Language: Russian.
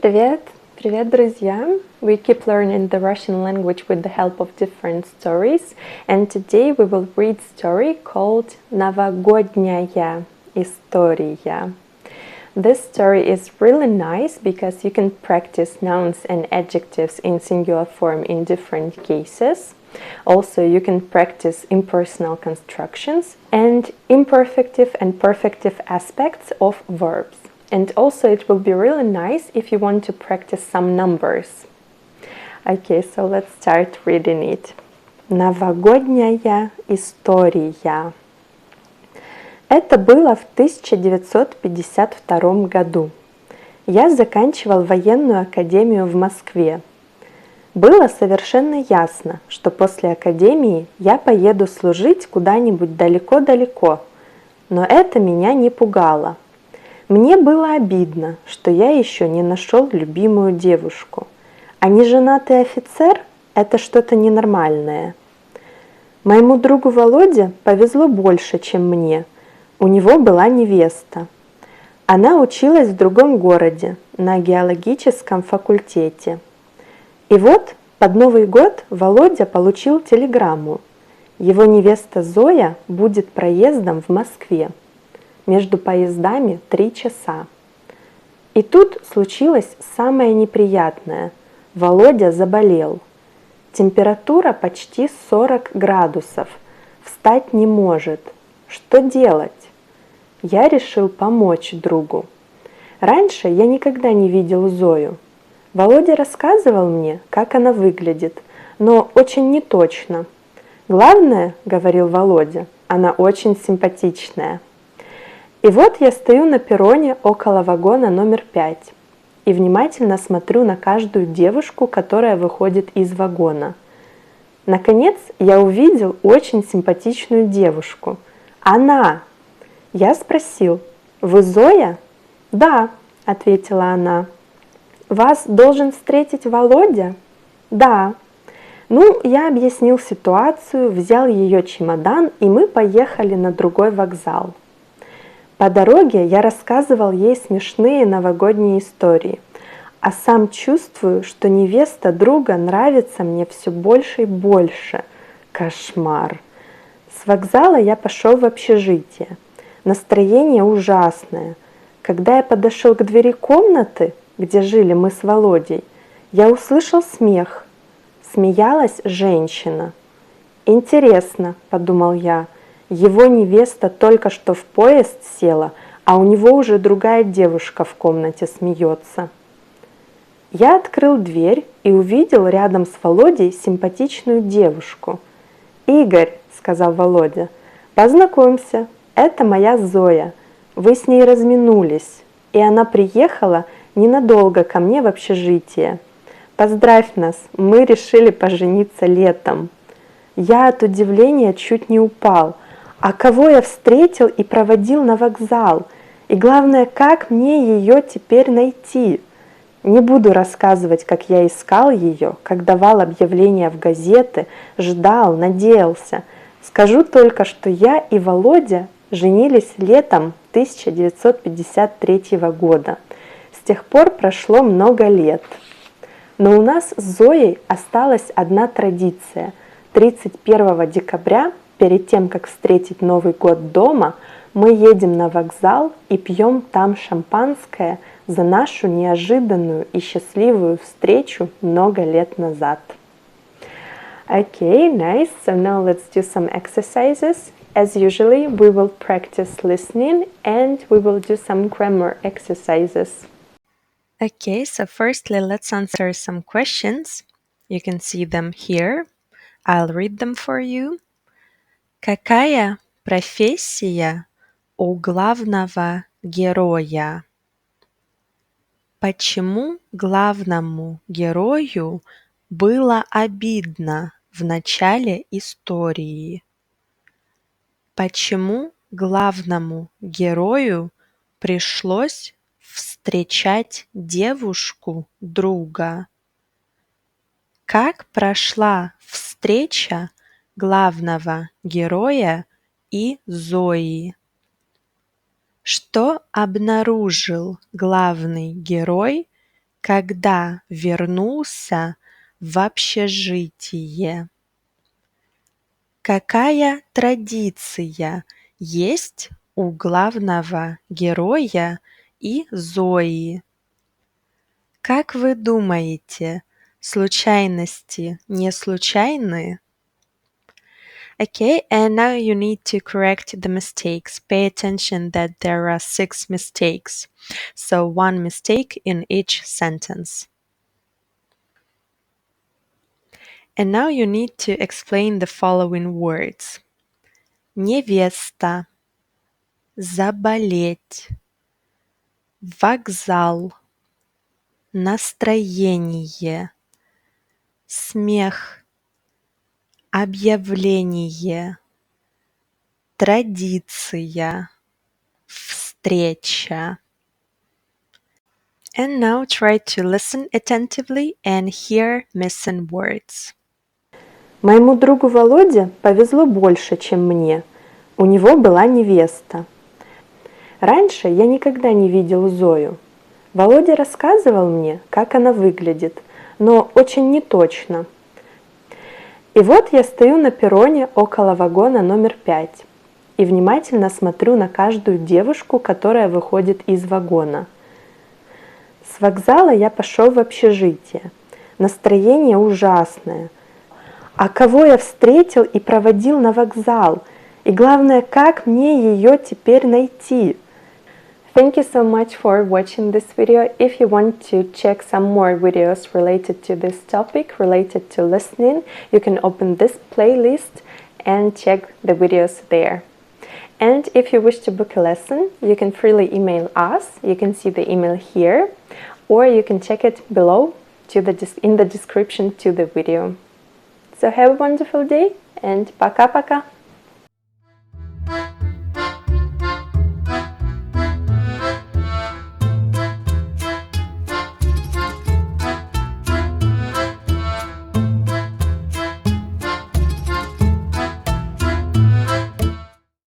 Привет! Привет, друзья! We keep learning the Russian language with the help of different stories, and today we will read a story called Новогодняя история. This story is really nice because you can practice nouns and adjectives in singular form in different cases. Also, you can practice impersonal constructions and imperfective and perfective aspects of verbs. And also it will be really nice if you want to practice some numbers. Okay, so let's start reading it. Новогодняя история. Это было в 1952 году. Я заканчивал военную академию в Москве. Было совершенно ясно, что после академии я поеду служить куда-нибудь далеко-далеко, но это меня не пугало. Мне было обидно, что я еще не нашел любимую девушку, а неженатый офицер – это что-то ненормальное. Моему другу Володе повезло больше, чем мне. У него была невеста. Она училась в другом городе, на геологическом факультете. И вот под Новый год Володя получил телеграмму. Его невеста Зоя будет проездом в Москве. Между поездами 3 часа. И тут случилось самое неприятное. Володя заболел. Температура почти 40 градусов. Встать не может. Что делать? Я решил помочь другу. Раньше я никогда не видел Зою. Володя рассказывал мне, как она выглядит, но очень неточно. Главное, говорил Володя, она очень симпатичная. И вот я стою на перроне около вагона номер 5 и внимательно смотрю на каждую девушку, которая выходит из вагона. Наконец я увидел очень симпатичную девушку. Она! Я спросил: «Вы Зоя?» «Да», — ответила она. «Вас должен встретить Володя?» «Да». Ну, я объяснил ситуацию, взял ее чемодан, и мы поехали на другой вокзал. По дороге я рассказывал ей смешные новогодние истории, а сам чувствую, что невеста друга нравится мне все больше и больше. Кошмар! С вокзала я пошел в общежитие. Настроение ужасное. Когда я подошел к двери комнаты, где жили мы с Володей, я услышал смех. Смеялась женщина. «Интересно», — подумал я, — его невеста только что в поезд села, а у него уже другая девушка в комнате смеется. Я открыл дверь и увидел рядом с Володей симпатичную девушку. «Игорь», — сказал Володя, — «познакомься, это моя Зоя. Вы с ней разминулись, и она приехала ненадолго ко мне в общежитие. Поздравь нас, мы решили пожениться летом». Я от удивления чуть не упал. А кого я встретил и проводил на вокзал? И главное, как мне ее теперь найти? Не буду рассказывать, как я искал ее, как давал объявления в газеты, ждал, надеялся. Скажу только, что я и Володя женились летом 1953 года. С тех пор прошло много лет. Но у нас с Зоей осталась одна традиция. 31 декабря, перед тем, как встретить Новый год дома, мы едем на вокзал и пьем там шампанское за нашу неожиданную и счастливую встречу много лет назад. Okay, nice. So now let's do some exercises. As usually, we will practice listening and we will do some grammar exercises. Okay, so firstly, let's answer some questions. You can see them here. I'll read them for you. Какая профессия у главного героя? Почему главному герою было обидно в начале истории? Почему главному герою пришлось встречать девушку друга? Как прошла встреча главного героя и Зои? Что обнаружил главный герой, когда вернулся в общежитие? Какая традиция есть у главного героя и Зои? Как вы думаете, случайности не случайны? Okay, and now you need to correct the mistakes. Pay attention that there are 6 mistakes. So one mistake in each sentence. And now you need to explain the following words. Невеста, заболеть, вокзал, настроение, смех, объявление, традиция, встреча. And now try to listen attentively and hear missing words. Моему другу Володе повезло больше, чем мне. У него была невеста. Раньше я никогда не видел Зою. Володя рассказывал мне, как она выглядит, но очень неточно. И вот я стою на перроне около вагона номер 5 и внимательно смотрю на каждую девушку, которая выходит из вагона. С вокзала я пошел в общежитие. Настроение ужасное. А кого я встретил и проводил на вокзал? И главное, как мне ее теперь найти? Thank you so much for watching this video. If you want to check some more videos related to this topic, related to listening, you can open this playlist and check the videos there. And if you wish to book a lesson, you can freely email us. You can see the email here, or you can check it below in the description to the video. So have a wonderful day and пока-пока!